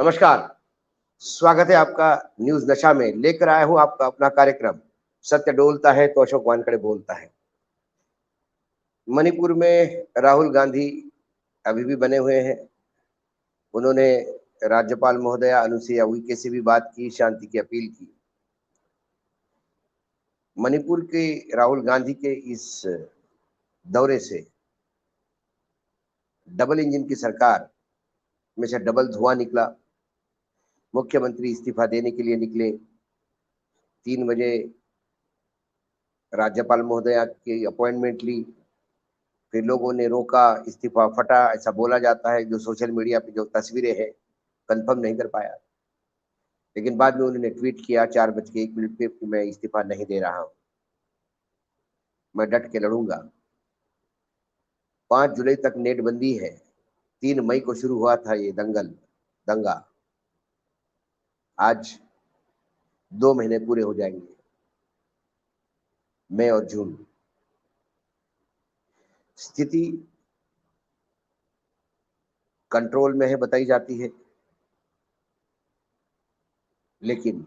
नमस्कार, स्वागत है आपका न्यूज़ नशा में। लेकर आया हूँ आपका अपना कार्यक्रम, सत्य डोलता है तो अशोक वानखड़े बोलता है। मणिपुर में राहुल गांधी अभी भी बने हुए हैं। उन्होंने राज्यपाल महोदया अनुसुईया उइके से भी बात की, शांति की अपील की। मणिपुर के राहुल गांधी के इस दौरे से डबल इंजन की सरकार में से डबल धुआं निकला। मुख्यमंत्री इस्तीफा देने के लिए निकले। 3 बजे राज्यपाल महोदया की अपॉइंटमेंट ली, फिर लोगों ने रोका, इस्तीफा फटा, ऐसा बोला जाता है। जो सोशल मीडिया पे जो तस्वीरें हैं, कंफर्म नहीं कर पाया, लेकिन बाद में उन्होंने ट्वीट किया 4:01 पे कि मैं इस्तीफा नहीं दे रहा हूं, मैं डट के लड़ूंगा। 5 जुलाई तक नेटबंदी है। 3 मई को शुरू हुआ था ये दंगा। आज 2 महीने पूरे हो जाएंगे, मई और जून। स्थिति कंट्रोल में है बताई जाती है, लेकिन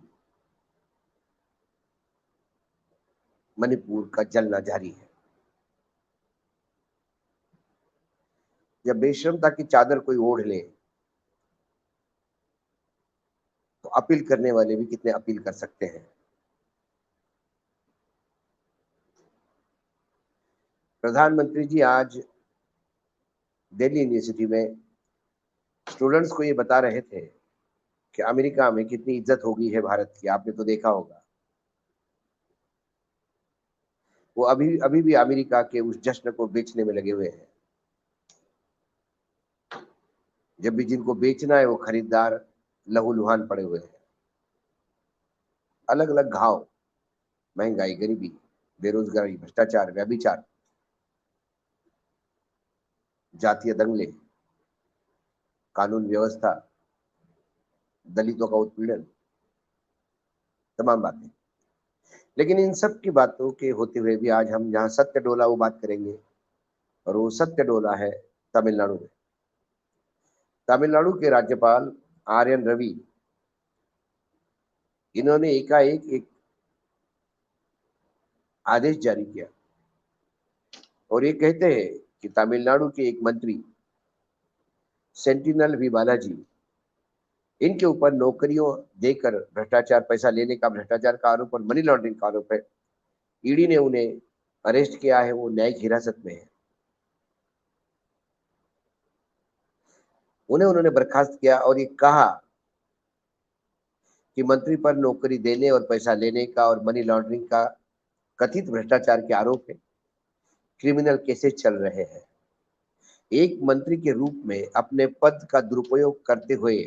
मणिपुर का जलना जारी है। जब बेशरमता की चादर कोई ओढ़ ले तो अपील करने वाले भी कितने अपील कर सकते हैं। प्रधानमंत्री जी आज दिल्ली यूनिवर्सिटी में स्टूडेंट्स को ये बता रहे थे कि अमेरिका में कितनी इज्जत हो गई है भारत की, आपने तो देखा होगा। वो अभी अभी भी अमेरिका के उस जश्न को बेचने में लगे हुए हैं। जब भी जिनको बेचना है वो खरीदार लहूलुहान पड़े हुए हैं। अलग अलग घाव, महंगाई, गरीबी, बेरोजगारी, भ्रष्टाचार, व्यभिचार, जातीय दंगले, कानून व्यवस्था, दलितों का उत्पीड़न, तमाम बातें। लेकिन इन सब की बातों के होते हुए भी आज हम जहाँ सत्य डोला वो बात करेंगे, और वो सत्य डोला है तमिलनाडु में। तमिलनाडु के राज्यपाल आर्यन रवि, इन्होंने एकाएक एक आदेश जारी किया और ये कहते हैं कि तमिलनाडु के एक मंत्री सेंटिनल वी बालाजी, इनके ऊपर नौकरियों देकर भ्रष्टाचार, पैसा लेने का भ्रष्टाचार का आरोप और मनी लॉन्ड्रिंग का आरोप है। ईडी ने उन्हें अरेस्ट किया है, वो न्यायिक हिरासत में है। उन्होंने बर्खास्त किया और ये कहा कि मंत्री पर नौकरी देने और पैसा लेने का और मनी लॉन्ड्रिंग का कथित भ्रष्टाचार के आरोप है। क्रिमिनल केसेस चल रहे हैं। एक मंत्री के रूप में अपने पद का दुरुपयोग करते हुए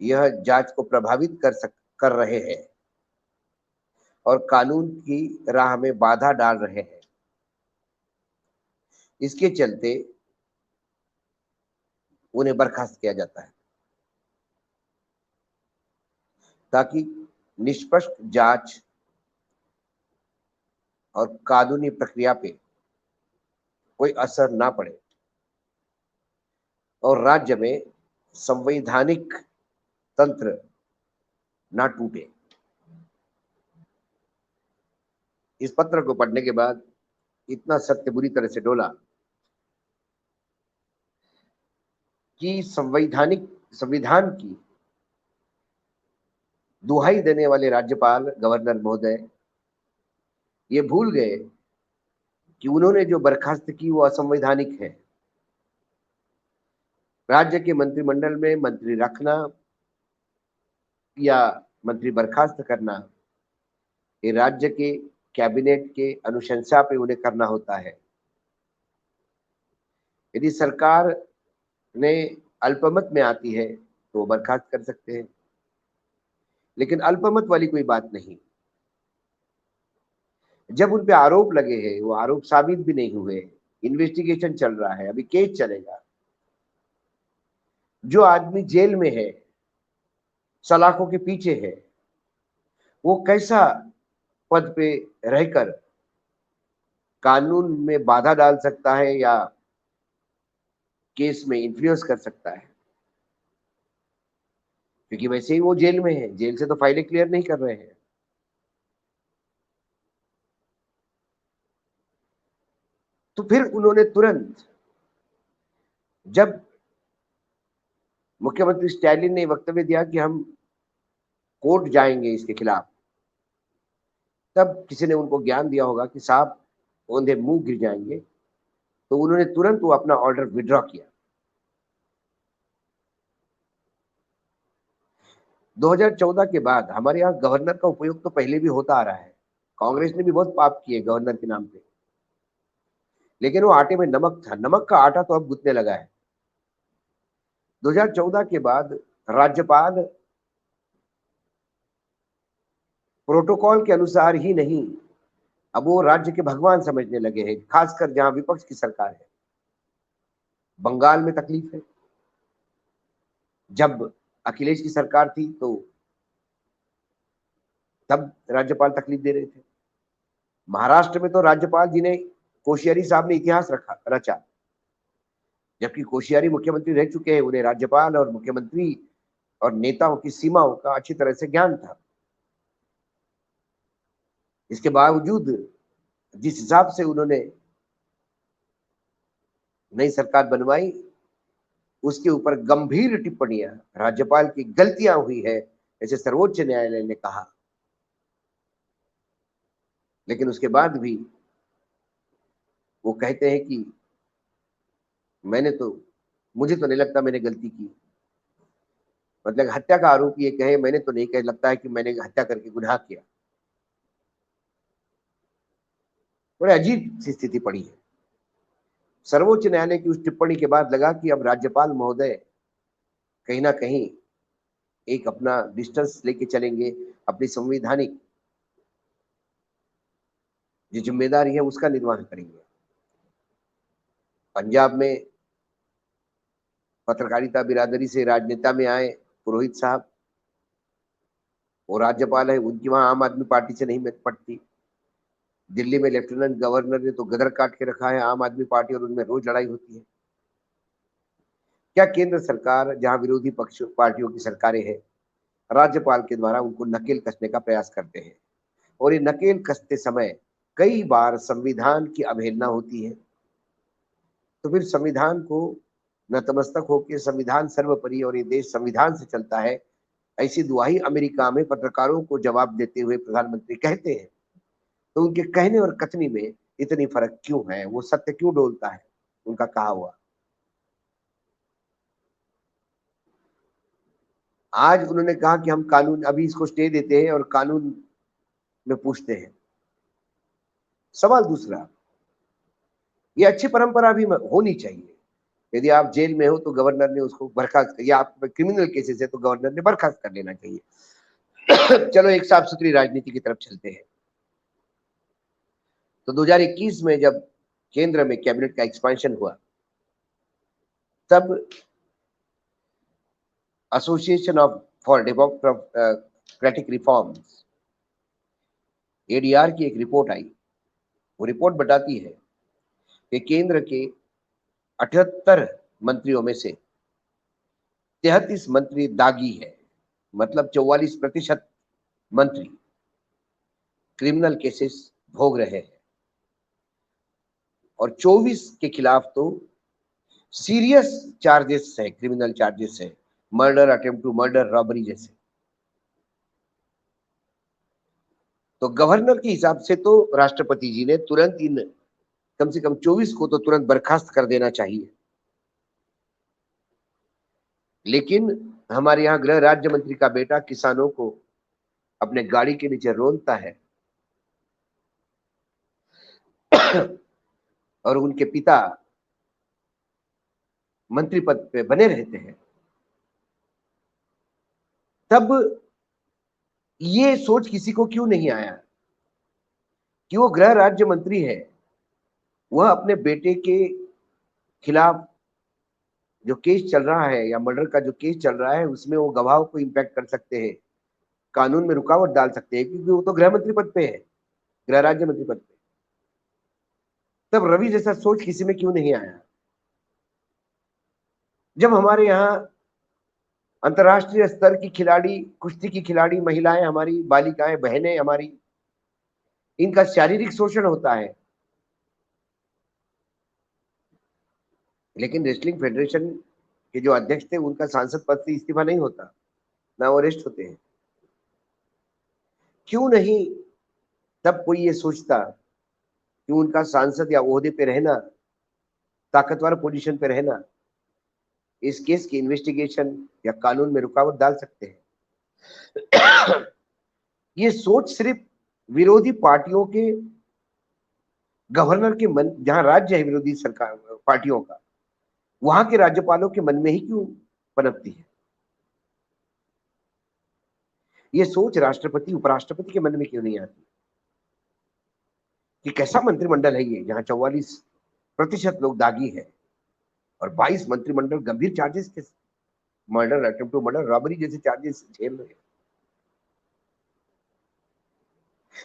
यह जांच को प्रभावित कर रहे हैं और कानून की राह में बाधा डाल रहे हैं। इसके चलते उन्हें बर्खास्त किया जाता है ताकि निष्पक्ष जांच और कानूनी प्रक्रिया पे कोई असर ना पड़े और राज्य में संवैधानिक तंत्र ना टूटे। इस पत्र को पढ़ने के बाद इतना सत्य बुरी तरह से डोला कि संविधान की दुहाई देने वाले राज्यपाल गवर्नर महोदय ये भूल गए कि उन्होंने जो बर्खास्त की वो असंवैधानिक है। राज्य के मंत्रिमंडल में मंत्री रखना या मंत्री बर्खास्त करना, ये राज्य के कैबिनेट के अनुशंसा पे उन्हें करना होता है। यदि सरकार ने अल्पमत में आती है तो वो बर्खास्त कर सकते हैं, लेकिन अल्पमत वाली कोई बात नहीं। जब उन पे आरोप लगे हैं, वो आरोप साबित भी नहीं हुए, इन्वेस्टिगेशन चल रहा है, अभी केस चलेगा। जो आदमी जेल में है, सलाखों के पीछे है, वो कैसा पद पे रहकर कानून में बाधा डाल सकता है या केस में इन्फ्लुएंस कर सकता है। क्योंकि वैसे ही वो जेल में है, जेल से तो फाइलें क्लियर नहीं कर रहे हैं। तो फिर उन्होंने तुरंत, जब मुख्यमंत्री स्टैलिन ने वक्तव्य दिया कि हम कोर्ट जाएंगे इसके खिलाफ, तब किसी ने उनको ज्ञान दिया होगा कि साहब औंधे मुंह गिर जाएंगे, तो उन्होंने तुरंत वो अपना ऑर्डर विड्रॉ किया। 2014 के बाद हमारे यहाँ गवर्नर का उपयोग तो पहले भी होता आ रहा है, कांग्रेस ने भी बहुत पाप किए गवर्नर के नाम पे, लेकिन वो आटे में नमक था, नमक का आटा तो अब गुथने लगा है। 2014 के बाद राज्यपाल प्रोटोकॉल के अनुसार ही नहीं, अब वो राज्य के भगवान समझने लगे हैं, खासकर जहां विपक्ष की सरकार है। बंगाल में तकलीफ है, जब अखिलेश की सरकार थी तो तब राज्यपाल तकलीफ दे रहे थे। महाराष्ट्र में तो राज्यपाल जी ने, कोश्यारी साहब ने इतिहास रचा, जबकि कोश्यारी मुख्यमंत्री रह चुके हैं, उन्हें राज्यपाल और मुख्यमंत्री और नेताओं की सीमाओं का अच्छी तरह से ज्ञान था। इसके बावजूद जिस हिसाब से उन्होंने नई सरकार बनवाई, उसके ऊपर गंभीर टिप्पणियां, राज्यपाल की गलतियां हुई है ऐसे सर्वोच्च न्यायालय ने कहा। लेकिन उसके बाद भी वो कहते हैं कि मैंने तो, मुझे तो नहीं लगता मैंने गलती की। मतलब हत्या का आरोप ये कहे, मैंने तो नहीं कह लगता है कि मैंने हत्या करके गुनाह किया। बड़े अजीब सी स्थिति पड़ी है। सर्वोच्च न्यायालय की उस टिप्पणी के बाद लगा कि अब राज्यपाल महोदय कहीं ना कहीं एक अपना डिस्टेंस लेके चलेंगे, अपनी संवैधानिक जो जिम्मेदारी है उसका निर्वहन करेंगे। पंजाब में पत्रकारिता बिरादरी से राजनेता में आए पुरोहित साहब, वो राज्यपाल है, उनकी वहां आम आदमी पार्टी से नहीं पटती। दिल्ली में लेफ्टिनेंट गवर्नर ने तो गदर काट के रखा है आम आदमी पार्टी, और उनमें रोज लड़ाई होती है। क्या केंद्र सरकार, जहां विरोधी पक्ष पार्टियों की सरकारें हैं, राज्यपाल के द्वारा उनको नकेल कसने का प्रयास करते हैं, और ये नकेल कसते समय कई बार संविधान की अवहेलना होती है। तो फिर संविधान को नतमस्तक होकर, संविधान सर्वोपरि और ये देश संविधान से चलता है, ऐसी दुहाई अमेरिका में पत्रकारों को जवाब देते हुए प्रधानमंत्री कहते हैं। तो उनके कहने और कथनी में इतनी फर्क क्यों है, वो सत्य क्यों डोलता है उनका कहा हुआ। आज उन्होंने कहा कि हम कानून, अभी इसको स्टे देते हैं और कानून में पूछते हैं। सवाल दूसरा, ये अच्छी परंपरा भी होनी चाहिए। यदि आप जेल में हो तो गवर्नर ने उसको बर्खास्त, या आप क्रिमिनल केसेस है तो गवर्नर ने बर्खास्त कर लेना चाहिए। चलो एक साफ सुथरी राजनीति की तरफ चलते हैं। तो 2021 में जब केंद्र में कैबिनेट का एक्सपेंशन हुआ, तब association of for democratic reforms, ADR की एक रिपोर्ट आई। वो रिपोर्ट बताती है कि केंद्र के 78 मंत्रियों में से 33 मंत्री दागी है, मतलब 44% मंत्री क्रिमिनल केसेस भोग रहे हैं, और 24 के खिलाफ तो सीरियस चार्जेस है, क्रिमिनल चार्जेस है, murder, attempt to murder, robbery जैसे। तो गवर्नर के हिसाब से तो राष्ट्रपति जी ने तुरंत इन कम से कम 24 को तो तुरंत बर्खास्त कर देना चाहिए। लेकिन हमारे यहाँ गृह राज्य मंत्री का बेटा किसानों को अपने गाड़ी के नीचे रोलता है, और उनके पिता मंत्री पद पे बने रहते हैं। तब ये सोच किसी को क्यों नहीं आया कि वो गृह राज्य मंत्री है, वह अपने बेटे के खिलाफ जो केस चल रहा है या मर्डर का जो केस चल रहा है, उसमें वो गवाहों को इंपैक्ट कर सकते हैं, कानून में रुकावट डाल सकते हैं, क्योंकि वो तो गृह मंत्री पद पे है, गृह राज्य मंत्री पद पे। तब रवि जैसा सोच किसी में क्यों नहीं आया? जब हमारे यहाँ अंतर्राष्ट्रीय स्तर की खिलाड़ी, कुश्ती की खिलाड़ी महिलाएं हमारी, बालिकाएं, बहनें हमारी, इनका शारीरिक शोषण होता है। लेकिन रेसलिंग फेडरेशन के जो अध्यक्ष थे उनका सांसद पद से इस्तीफा नहीं होता, ना वो अरेस्ट होते हैं। क्यों नहीं तब कोई ये सोचता कि उनका सांसद या ओहदे पे रहना, ताकतवर पोजीशन पे रहना इस केस की इन्वेस्टिगेशन या कानून में रुकावट डाल सकते हैं। ये सोच सिर्फ विरोधी पार्टियों के गवर्नर के मन, जहां राज्य है विरोधी सरकार पार्टियों का, वहां के राज्यपालों के मन में ही क्यों पनपती है? ये सोच राष्ट्रपति, उपराष्ट्रपति के मन में क्यों नहीं आती कि कैसा मंत्रिमंडल है ये, जहां 44% लोग दागी है और 22 मंत्रिमंडल गंभीर चार्जेस के murder, attempt to murder, robbery जैसे चार्जेस झेल रहे हैं।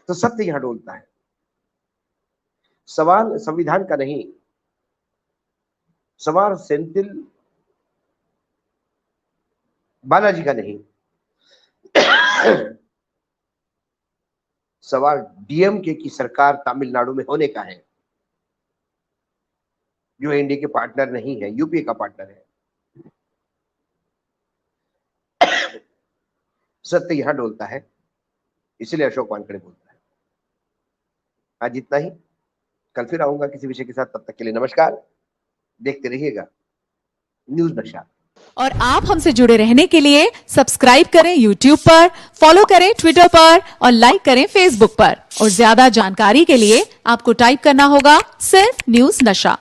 तो सत्य यहां डोलता है। सवाल संविधान का नहीं, सवाल सेंथिल बालाजी का नहीं, सवाल डीएमके की सरकार तमिलनाडु में होने का है, जो एनडीए के पार्टनर नहीं है, यूपीए का पार्टनर है। सत्य यहां डोलता है, इसलिए अशोक वानखेड़े बोलता है। आज इतना ही, कल फिर आऊंगा किसी विषय के साथ। तब तक के लिए नमस्कार, देखते रहिएगा न्यूज़ नशा। और आप हमसे जुड़े रहने के लिए सब्सक्राइब करें YouTube पर, फॉलो करें Twitter पर और लाइक करें Facebook पर। और ज्यादा जानकारी के लिए आपको टाइप करना होगा सिर्फ न्यूज़ नशा।